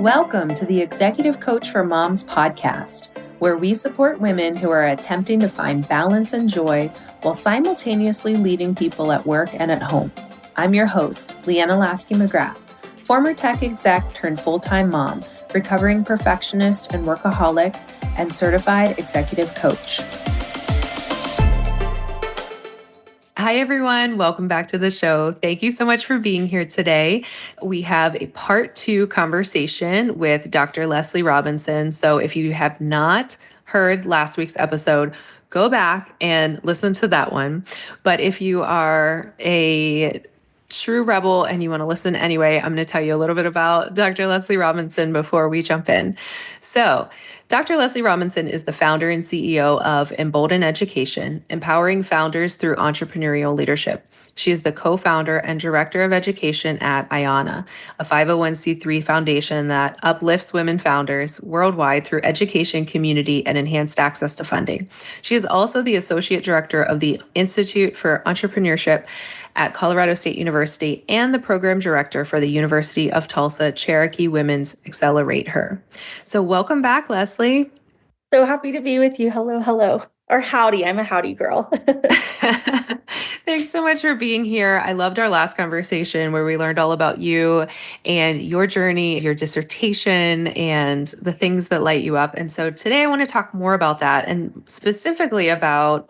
Welcome to the Executive Coach for Moms podcast, where we support women who are attempting to find balance and joy while simultaneously leading people at work and at home. I'm your host, Leanna McGrath, former tech exec turned full-time mom, recovering perfectionist and workaholic, and certified executive coach. Hi, everyone. Welcome back to the show. Thank you so much for being here today. We have a part 2 conversation with Dr. Lesley Robinson. So if you have not heard last week's episode, go back and listen to that one. But if you are a true rebel and you want to listen anyway, I'm going to tell you a little bit about Dr. Lesley Robinson before we jump in. So Dr. Lesley Robinson is the founder and CEO of Embolden Education, empowering founders through entrepreneurial leadership. She is the co-founder and director of education at IANA, a 501c3 foundation that uplifts women founders worldwide through education, community, and enhanced access to funding. She is also the associate director of the Institute for Entrepreneurship at Colorado State University and the program director for the University of Tulsa Cherokee Women's Accelerate Her. So welcome back, Lesley. So happy to be with you. Hello. Or howdy. I'm a howdy girl. Thanks so much for being here. I loved our last conversation where we learned all about you and your journey, your dissertation, and the things that light you up. And so today I want to talk more about that and specifically about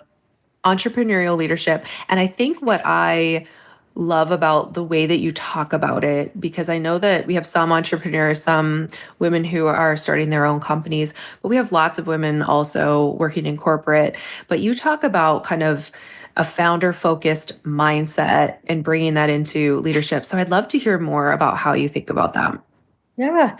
entrepreneurial leadership. And I think what I love about the way that you talk about it, because I know that we have some entrepreneurs, some women who are starting their own companies, but we have lots of women also working in corporate. But you talk about kind of a founder-focused mindset and bringing that into leadership. So I'd love to hear more about how you think about that. Yeah.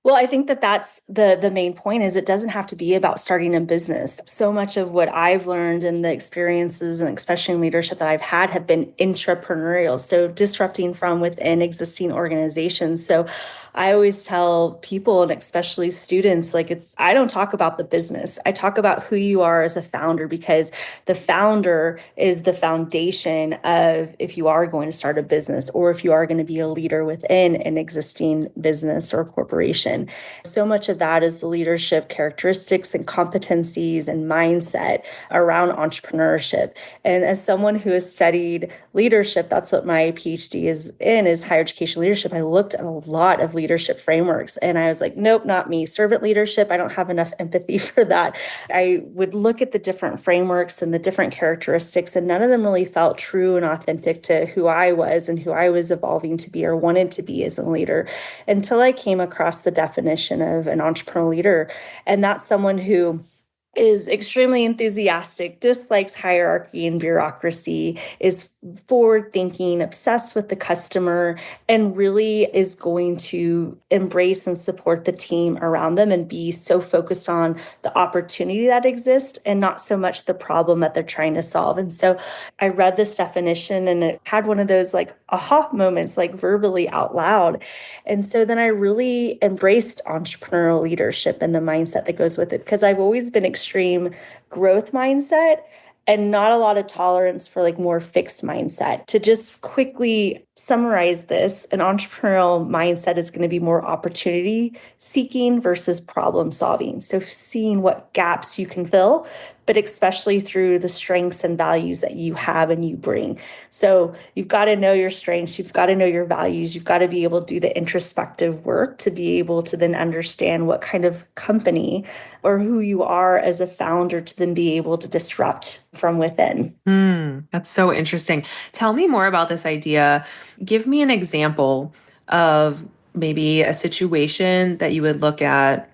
Well, I think that that's the main point is it doesn't have to be about starting a business. So much of what I've learned and the experiences and especially in leadership that I've had have been intrapreneurial. So disrupting from within existing organizations. So I always tell people and especially students, I don't talk about the business. I talk about who you are as a founder because the founder is the foundation of if you are going to start a business or if you are going to be a leader within an existing business or corporation. So much of that is the leadership characteristics and competencies and mindset around entrepreneurship. And as someone who has studied leadership, that's what my PhD is higher education leadership. I looked at a lot of leadership frameworks and I was like, nope, not me. Servant leadership, I don't have enough empathy for that. I would look at the different frameworks and the different characteristics, and none of them really felt true and authentic to who I was and who I was evolving to be or wanted to be as a leader until I came across the definition of an entrepreneurial leader. And that's someone who is extremely enthusiastic, dislikes hierarchy and bureaucracy, is forward-thinking, obsessed with the customer, and really is going to embrace and support the team around them and be so focused on the opportunity that exists and not so much the problem that they're trying to solve. And so I read this definition and it had one of those aha moments, verbally out loud. And so then I really embraced entrepreneurial leadership and the mindset that goes with it, because I've always been extreme growth mindset and not a lot of tolerance for more fixed mindset. To just quickly summarize this, an entrepreneurial mindset is going to be more opportunity seeking versus problem solving. So seeing what gaps you can fill, but especially through the strengths and values that you have and you bring. So you've got to know your strengths, you've got to know your values, you've got to be able to do the introspective work to be able to then understand what kind of company or who you are as a founder to then be able to disrupt from within. That's so interesting. Tell me more about this idea. Give me an example of maybe a situation that you would look at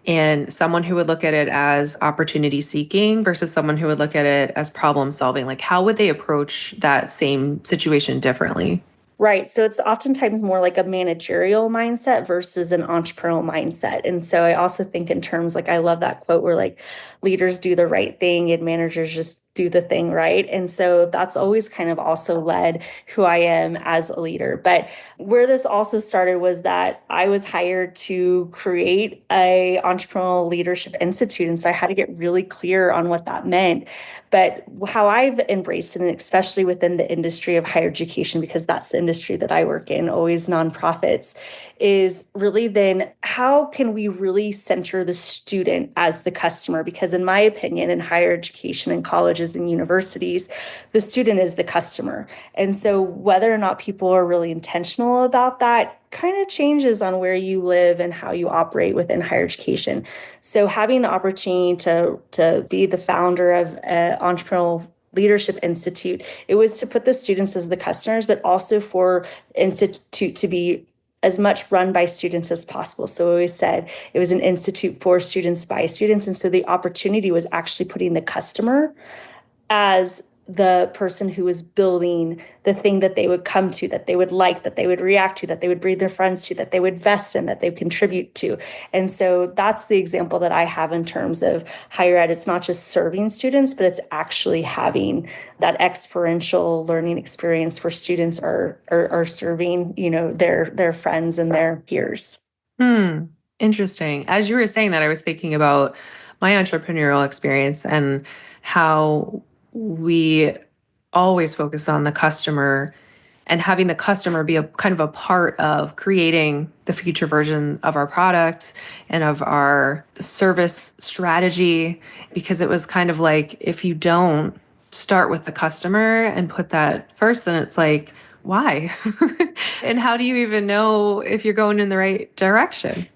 and someone who would look at it as opportunity seeking versus someone who would look at it as problem solving. How would they approach that same situation differently? Right. So it's oftentimes more like a managerial mindset versus an entrepreneurial mindset. And so I also think in terms I love that quote where leaders do the right thing and managers just do the thing right. And so that's always kind of also led who I am as a leader. But where this also started was that I was hired to create a entrepreneurial leadership institute. And so I had to get really clear on what that meant. But how I've embraced it, and especially within the industry of higher education, because that's the industry that I work in, always nonprofits, is really then how can we really center the student as the customer? Because in my opinion, in higher education and colleges and universities, the student is the customer. And so whether or not people are really intentional about that kind of changes on where you live and how you operate within higher education. So having the opportunity to be the founder of an entrepreneurial leadership institute, it was to put the students as the customers, but also for the institute to be as much run by students as possible. So we always said it was an institute for students by students. And so the opportunity was actually putting the customer as the person who was building the thing that they would come to, that they would like, that they would react to, that they would breed their friends to, that they would invest in, that they would contribute to. And so that's the example that I have in terms of higher ed. It's not just serving students, but it's actually having that experiential learning experience where students are serving, their friends and their peers. Interesting. As you were saying that, I was thinking about my entrepreneurial experience and how we always focus on the customer and having the customer be a kind of a part of creating the future version of our product and of our service strategy, because it was kind of like, if you don't start with the customer and put that first, then it's like, why? And how do you even know if you're going in the right direction?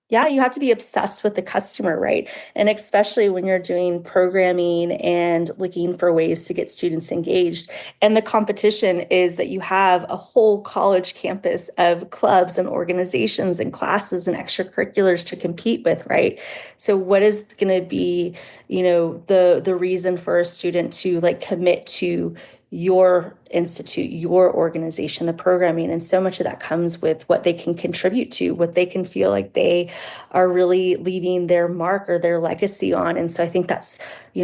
Yeah, you have to be obsessed with the customer, right? And especially when you're doing programming and looking for ways to get students engaged. And the competition is that you have a whole college campus of clubs and organizations and classes and extracurriculars to compete with, right? So what is going to be, the reason for a student to like commit to your institute, your organization, the programming? And so much of that comes with what they can contribute to, what they can feel like they are really leaving their mark or their legacy on. And so I think that's,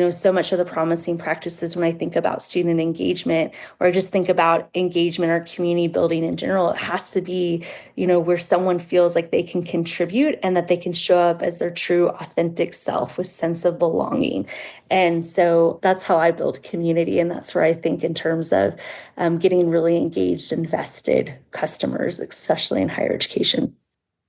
so much of the promising practices when I think about student engagement, or I just think about engagement or community building in general, it has to be, where someone feels like they can contribute and that they can show up as their true, authentic self with sense of belonging. And so that's how I build community. And that's where I think in terms of getting really engaged, invested customers, especially in higher education.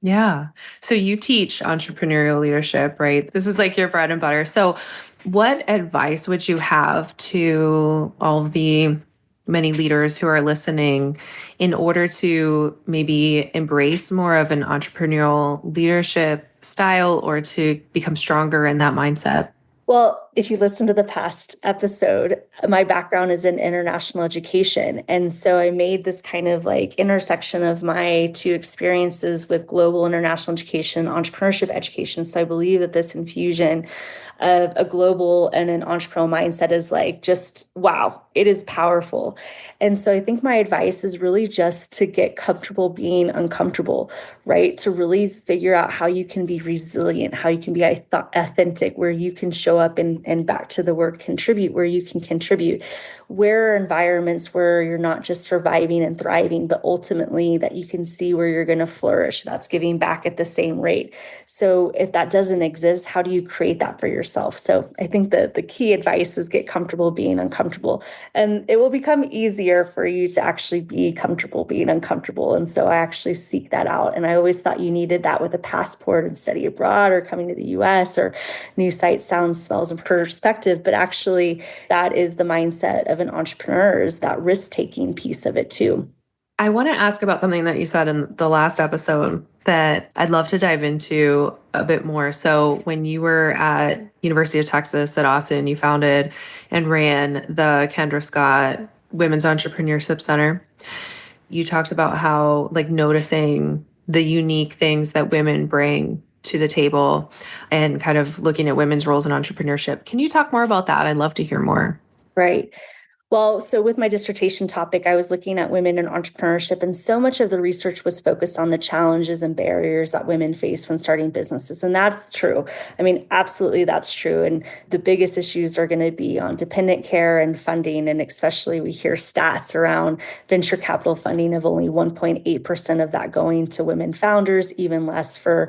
Yeah. So you teach entrepreneurial leadership, right? This is like your bread and butter. So what advice would you have to all of the many leaders who are listening in order to maybe embrace more of an entrepreneurial leadership style or to become stronger in that mindset? Well, if you listen to the past episode, my background is in international education. And so I made this kind of like intersection of my two experiences with global international education, entrepreneurship education. So I believe that this infusion of a global and an entrepreneurial mindset is like just wow, it is powerful. And so I think my advice is really just to get comfortable being uncomfortable, right? To really figure out how you can be resilient, how you can be authentic, where you can show up and back to the word contribute, where you can contribute. Where are environments where you're not just surviving and thriving, but ultimately that you can see where you're going to flourish? That's giving back at the same rate. So if that doesn't exist, how do you create that for yourself? So I think that the key advice is get comfortable being uncomfortable, and it will become easier for you to actually be comfortable being uncomfortable. And so I actually seek that out. And I always thought you needed that with a passport and study abroad or coming to the US or new sight, sounds, smells, and perspective. But actually, that is the mindset of an entrepreneur, is that risk-taking piece of it too. I want to ask about something that you said in the last episode that I'd love to dive into a bit more. So when you were at University of Texas at Austin, you founded and ran the Kendra Scott Women's Entrepreneurship Center. You talked about how like noticing the unique things that women bring to the table and kind of looking at women's roles in entrepreneurship. Can you talk more about that? I'd love to hear more. Right. Well, so with my dissertation topic, I was looking at women in entrepreneurship, and so much of the research was focused on the challenges and barriers that women face when starting businesses. And that's true. I mean, absolutely, that's true. And the biggest issues are going to be on dependent care and funding. And especially, we hear stats around venture capital funding of only 1.8% of that going to women founders, even less for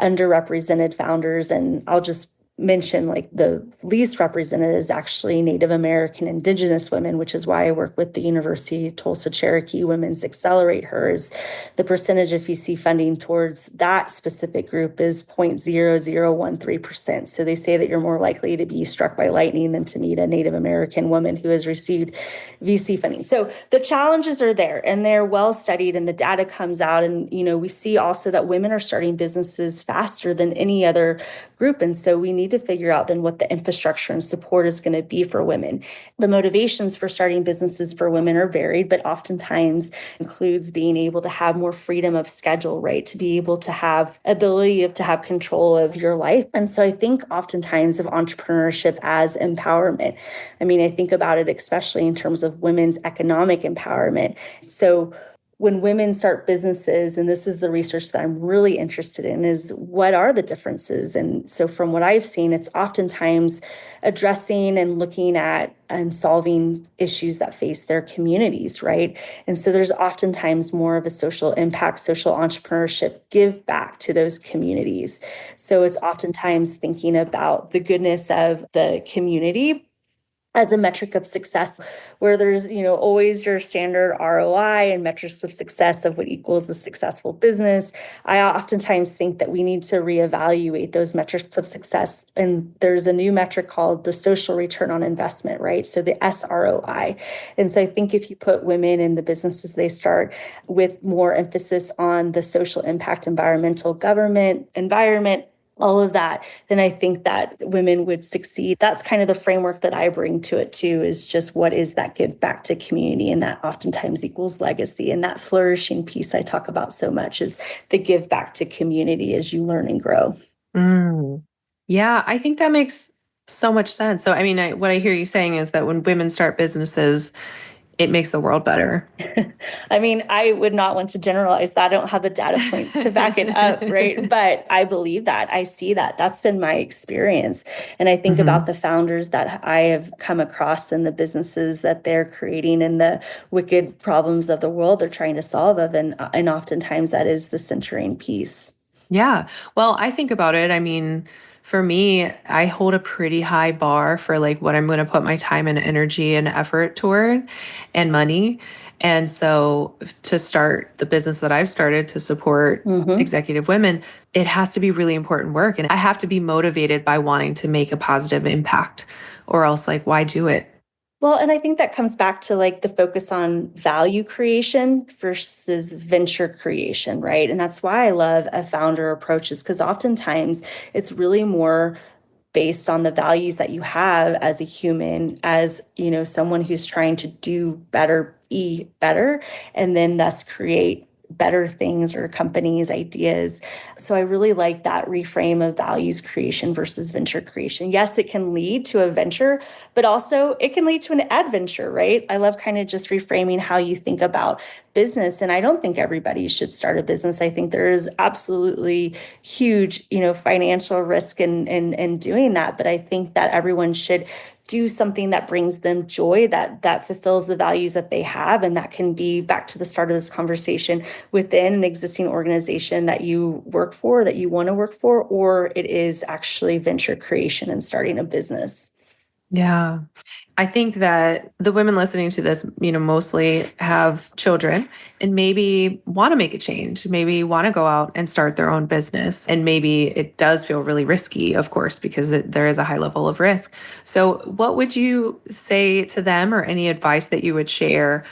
underrepresented founders. And I'll just mention like the least represented is actually Native American Indigenous women, which is why I work with the University of Tulsa Cherokee Women's Accelerate Her. Is the percentage of VC funding towards that specific group is 0.0013%. So they say that you're more likely to be struck by lightning than to meet a Native American woman who has received VC funding. So the challenges are there and they're well studied, and the data comes out. And, we see also that women are starting businesses faster than any other group. And so we need to figure out then what the infrastructure and support is going to be for women. The motivations for starting businesses for women are varied, but oftentimes includes being able to have more freedom of schedule, right? To be able to have ability to have control of your life. And so I think oftentimes of entrepreneurship as empowerment. I mean, I think about it especially in terms of women's economic empowerment. So when women start businesses, and this is the research that I'm really interested in, is what are the differences? And so from what I've seen, it's oftentimes addressing and looking at and solving issues that face their communities, right? And so there's oftentimes more of a social impact, social entrepreneurship, give back to those communities. So it's oftentimes thinking about the goodness of the community as a metric of success, where there's always your standard ROI and metrics of success of what equals a successful business. I oftentimes think that we need to reevaluate those metrics of success, and there's a new metric called the social return on investment, right? So the SROI. And so I think if you put women in the businesses they start with more emphasis on the social impact, environmental, government, environment, all of that, then I think that women would succeed. That's kind of the framework that I bring to it too, is just what is that give back to community? And that oftentimes equals legacy. And that flourishing piece I talk about so much is the give back to community as you learn and grow. Mm. Yeah, I think that makes so much sense. So, I mean, what I hear you saying is that when women start businesses, it makes the world better. I mean, I would not want to generalize that. I don't have the data points to back it up, right? But I believe that. I see that. That's been my experience. And I think about Mhm. the founders that I have come across in the businesses that they're creating and the wicked problems of the world they're trying to solve of. And oftentimes that is the centering piece. Yeah. Well, I think about it. I mean, for me, I hold a pretty high bar for like what I'm going to put my time and energy and effort toward and money. And so to start the business that I've started to support Mm-hmm. executive women, it has to be really important work. And I have to be motivated by wanting to make a positive impact, or else, like, why do it? Well, and I think that comes back to like the focus on value creation versus venture creation, right? And that's why I love a founder approach, is because oftentimes it's really more based on the values that you have as a human, as someone who's trying to do better, be better, and then thus create better things or companies ideas. So I really like that reframe of values creation versus venture creation. Yes, it can lead to a venture, but also it can lead to an adventure, right? I love kind of just reframing how you think about business. And I don't think everybody should start a business. I think there is absolutely huge, financial risk in doing that. But I think that everyone should do something that brings them joy, that fulfills the values that they have. And that can be, back to the start of this conversation, within an existing organization that you work for, that you want to work for, or it is actually venture creation and starting a business. Yeah. I think that the women listening to this, mostly have children and maybe want to make a change, maybe want to go out and start their own business. And maybe it does feel really risky, of course, because there is a high level of risk. So, what would you say to them, or any advice that you would share,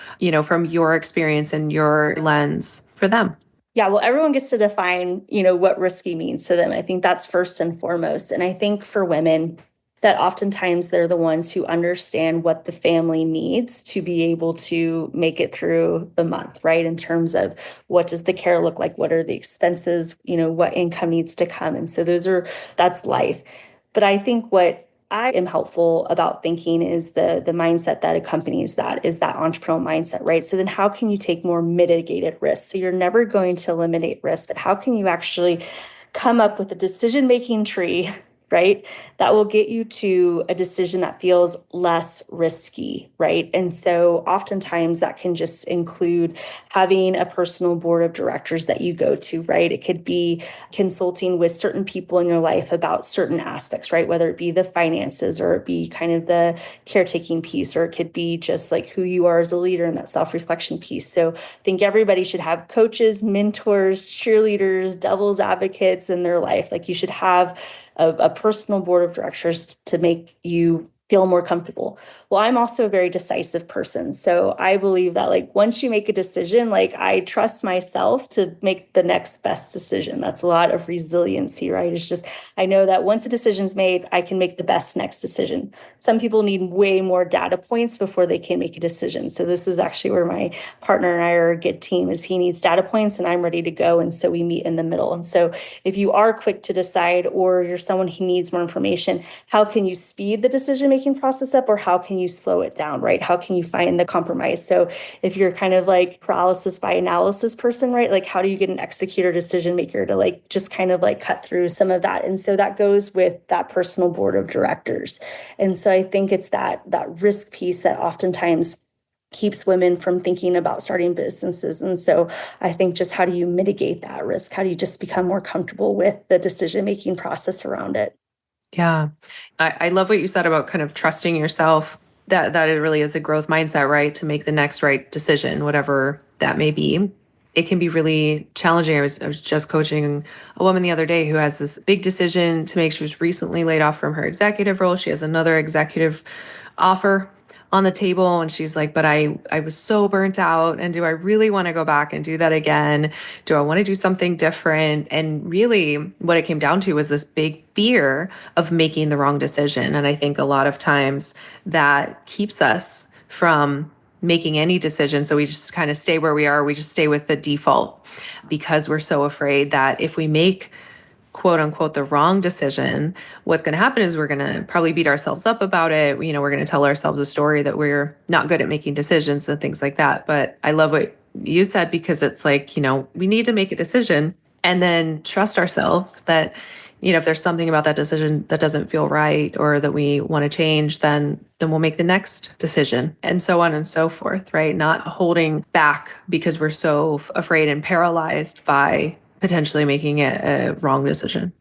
from your experience and your lens for them? Yeah, well, everyone gets to define, what risky means to them. I think that's first and foremost. And I think for women, that oftentimes they're the ones who understand what the family needs to be able to make it through the month, right? In terms of what does the care look like? What are the expenses? What income needs to come? And so that's life. But I think what I am helpful about thinking is the mindset that accompanies that is that entrepreneurial mindset, right? So then how can you take more mitigated risks? So you're never going to eliminate risk, but how can you actually come up with a decision-making tree, right? That will get you to a decision that feels less risky, right? And so oftentimes that can just include having a personal board of directors that you go to, right? It could be consulting with certain people in your life about certain aspects, right? Whether it be the finances or it be kind of the caretaking piece, or it could be just like who you are as a leader and that self-reflection piece. So I think everybody should have coaches, mentors, cheerleaders, devil's advocates in their life. Like you should have a personal board of directors to make you feel more comfortable. Well, I'm also a very decisive person. So I believe that like once you make a decision, like I trust myself to make the next best decision. That's a lot of resiliency, right? It's just, I know that once a decision's made, I can make the best next decision. Some people need way more data points before they can make a decision. So this is actually where my partner and I are a good team is he needs data points and I'm ready to go. And so we meet in the middle. And so if you are quick to decide or you're someone who needs more information, how can you speed the decision making process up or how can you slow it down, right? How can you find the compromise? So if you're kind of like paralysis by analysis person, right? Like how do you get an executor decision maker to like just kind of like cut through some of that? And so that goes with that personal board of directors. And so I think it's that risk piece that oftentimes keeps women from thinking about starting businesses. And so I think just how do you mitigate that risk? How do you just become more comfortable with the decision-making process around it? Yeah. I love what you said about kind of trusting yourself, that it really is a growth mindset, right? To make the next right decision, whatever that may be. It can be really challenging. I was just coaching a woman the other day who has this big decision to make. She was recently laid off from her executive role. She has another executive offer on the table and she's like, but I was so burnt out, and do I really want to go back and do that again? Do I want to do something different? And really what it came down to was this big fear of making the wrong decision. And I think a lot of times that keeps us from making any decision. So we just kind of stay where we are. We just stay with the default because we're so afraid that if we make quote unquote the wrong decision, what's going to happen is we're going to probably beat ourselves up about it. You know, we're going to tell ourselves a story that we're not good at making decisions and things like that. But I love what you said, because it's like, we need to make a decision and then trust ourselves that, if there's something about that decision that doesn't feel right or that we want to change, then we'll make the next decision, and so on and so forth, right? Not holding back because we're so afraid and paralyzed by potentially making a wrong decision.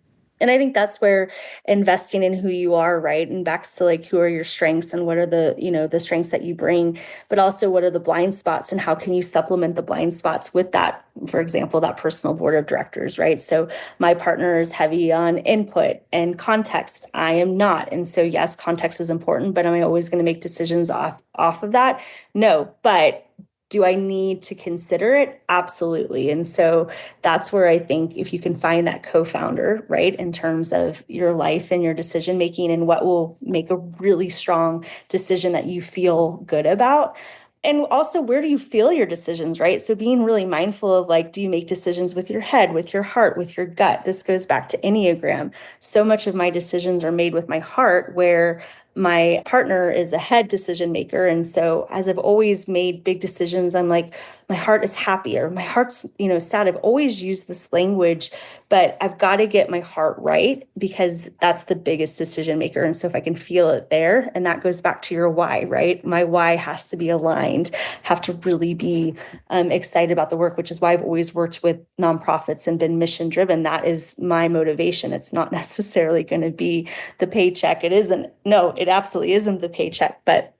And I think that's where investing in who you are, right? And back to like, who are your strengths and what are the strengths that you bring, but also what are the blind spots and how can you supplement the blind spots with that, for example, that personal board of directors, right? So my partner is heavy on input and context. I am not. And so yes, context is important, but am I always going to make decisions off of that? No, but do I need to consider it? Absolutely. And so that's where I think if you can find that co-founder, right, in terms of your life and your decision making and what will make a really strong decision that you feel good about. And also, where do you feel your decisions, right? So being really mindful of like, do you make decisions with your head, with your heart, with your gut? This goes back to Enneagram. So much of my decisions are made with my heart, where my partner is a head decision maker. And so as I've always made big decisions, I'm like, my heart is happy or my heart's, sad. I've always used this language, but I've got to get my heart right because that's the biggest decision maker. And so if I can feel it there, and that goes back to your why, right? My why has to be aligned, have to really be excited about the work, which is why I've always worked with nonprofits and been mission driven. That is my motivation. It's not necessarily going to be the paycheck. It absolutely isn't the paycheck, but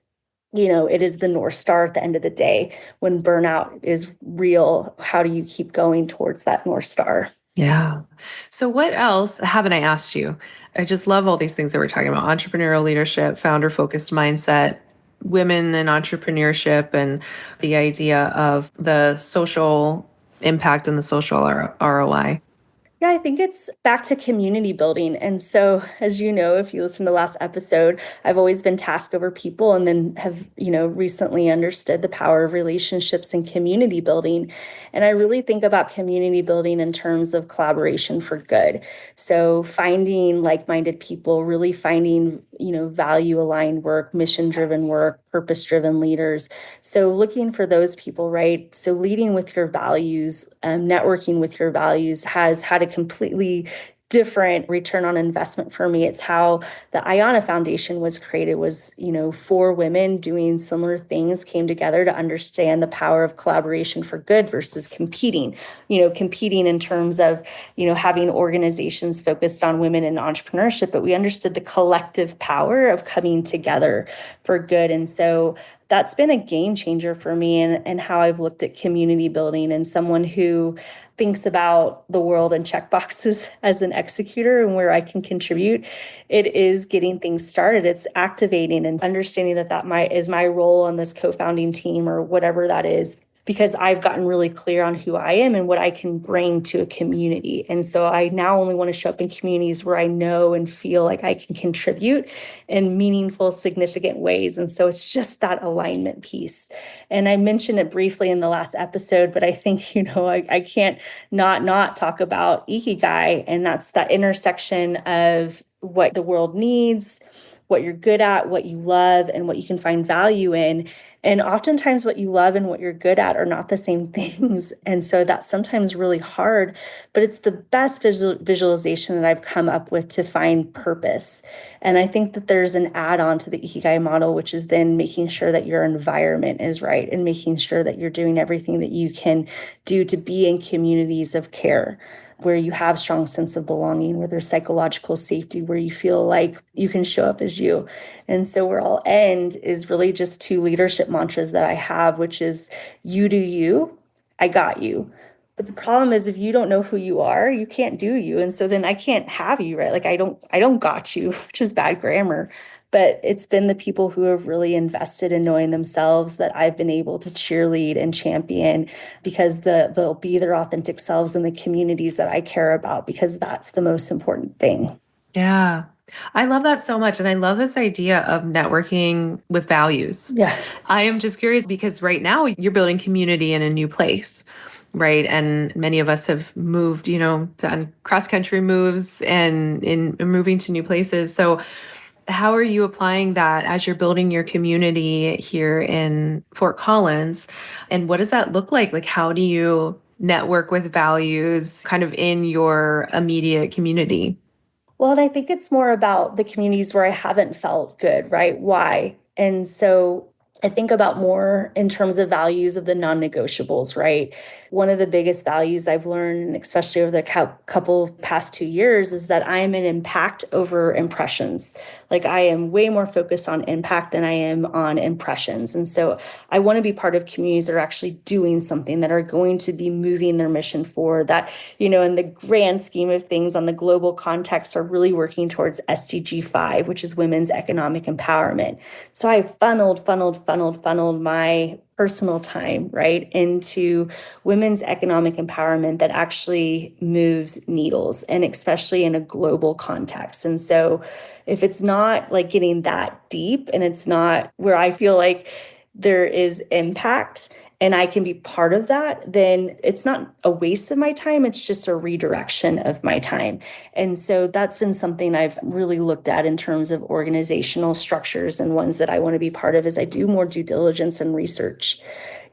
it is the North Star at the end of the day. When burnout is real, how do you keep going towards that North Star? Yeah. So what else haven't I asked you? I just love all these things that we're talking about: entrepreneurial leadership, founder focused mindset, women in entrepreneurship, and the idea of the social impact and the social ROI. Yeah, I think it's back to community building. And so, as you know, if you listen to the last episode, I've always been tasked over people and then have, recently understood the power of relationships and community building. And I really think about community building in terms of collaboration for good. So, finding like-minded people, really finding, value aligned work, mission driven work, purpose driven leaders. So, looking for those people, right? So, leading with your values, networking with your values has had a completely different return on investment for me. It's how the Iona Foundation was created, was, four women doing similar things came together to understand the power of collaboration for good versus competing, competing in terms of, having organizations focused on women in entrepreneurship, but we understood the collective power of coming together for good. And so that's been a game changer for me and how I've looked at community building, and someone who thinks about the world and check boxes as an executor and where I can contribute. It is getting things started. It's activating and understanding that is my role on this co-founding team or whatever that is, because I've gotten really clear on who I am and what I can bring to a community. And so I now only want to show up in communities where I know and feel like I can contribute in meaningful, significant ways. And so it's just that alignment piece. And I mentioned it briefly in the last episode, but I think, I can't not talk about Ikigai. And that's that intersection of what the world needs, what you're good at, what you love, and what you can find value in. And oftentimes what you love and what you're good at are not the same things. And so that's sometimes really hard, but it's the best visualization that I've come up with to find purpose. And I think that there's an add-on to the Ikigai model, which is then making sure that your environment is right and making sure that you're doing everything that you can do to be in communities of care, where you have strong sense of belonging, where there's psychological safety, where you feel like you can show up as you. And so where I'll end is really just two leadership mantras that I have, which is you do you, I got you. But the problem is if you don't know who you are, you can't do you. And so then I can't have you, right? Like I don't got you, which is bad grammar. But it's been the people who have really invested in knowing themselves that I've been able to cheerlead and champion, because they'll be their authentic selves in the communities that I care about, because that's the most important thing. Yeah. I love that so much. And I love this idea of networking with values. Yeah. I am just curious because right now you're building community in a new place, right? And many of us have moved, done cross country moves and in moving to new places. So how are you applying that as you're building your community here in Fort Collins? And what does that look like? Like, how do you network with values kind of in your immediate community? Well, and I think it's more about the communities where I haven't felt good, right? Why? And so I think about more in terms of values of the non-negotiables, right? One of the biggest values I've learned, especially over the couple past 2 years, is that I am an impact over impressions. Like I am way more focused on impact than I am on impressions. And so I want to be part of communities that are actually doing something, that are going to be moving their mission forward, that, in the grand scheme of things on the global context are really working towards SDG 5, which is women's economic empowerment. So I funneled my personal time, right, into women's economic empowerment that actually moves needles, and especially in a global context. And so if it's not like getting that deep, and it's not where I feel like there is impact and I can be part of that, then it's not a waste of my time. It's just a redirection of my time. And so that's been something I've really looked at in terms of organizational structures and ones that I want to be part of, as I do more due diligence and research.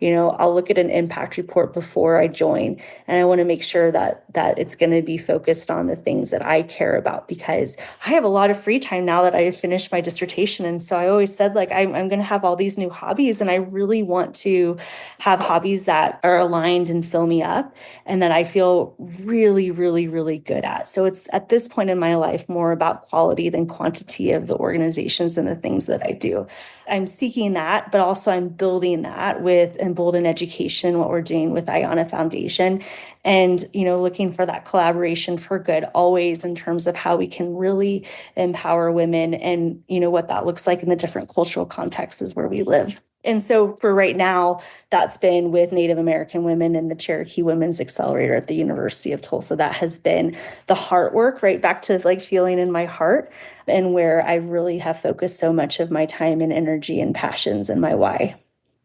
I'll look at an impact report before I join, and I want to make sure that it's going to be focused on the things that I care about, because I have a lot of free time now that I finished my dissertation. And so I always said, like, I'm going to have all these new hobbies, and I really want to have hobbies that are aligned and fill me up and that I feel really, really, really good at. So it's at this point in my life more about quality than quantity of the organizations and the things that I do. I'm seeking that, but also I'm building that with Embolden Education, what we're doing with Iona Foundation, and looking for that collaboration for good always, in terms of how we can really empower women, and what that looks like in the different cultural contexts where we live. And so for right now, that's been with Native American women and the Cherokee Women's Accelerator at the University of Tulsa. That has been the heart work, right back to like feeling in my heart, and where I really have focused so much of my time and energy and passions and my why.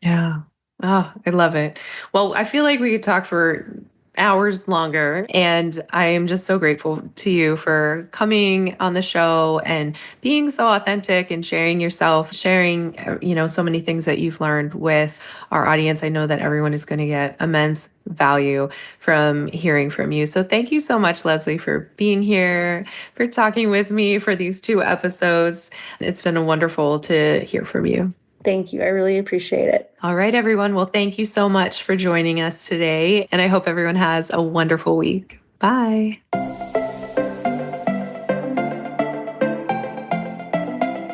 Yeah. Oh, I love it. Well, I feel like we could talk for hours longer. And I am just so grateful to you for coming on the show and being so authentic and sharing yourself, sharing, so many things that you've learned with our audience. I know that everyone is going to get immense value from hearing from you. So thank you so much, Lesley, for being here, for talking with me for these 2 episodes. It's been wonderful to hear from you. Thank you. I really appreciate it. All right, everyone. Well, thank you so much for joining us today. And I hope everyone has a wonderful week. Bye.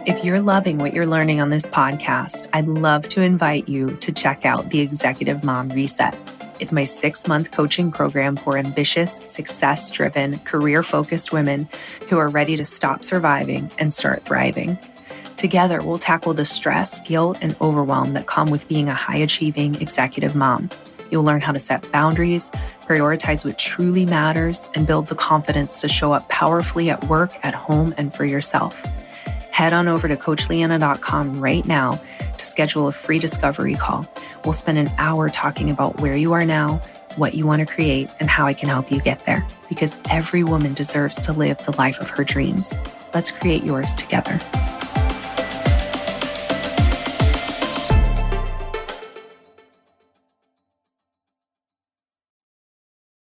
If you're loving what you're learning on this podcast, I'd love to invite you to check out the Executive Mom Reset. It's my 6-month coaching program for ambitious, success-driven, career-focused women who are ready to stop surviving and start thriving. Together, we'll tackle the stress, guilt, and overwhelm that come with being a high-achieving executive mom. You'll learn how to set boundaries, prioritize what truly matters, and build the confidence to show up powerfully at work, at home, and for yourself. Head on over to CoachLeanna.com right now to schedule a free discovery call. We'll spend an hour talking about where you are now, what you want to create, and how I can help you get there. Because every woman deserves to live the life of her dreams. Let's create yours together.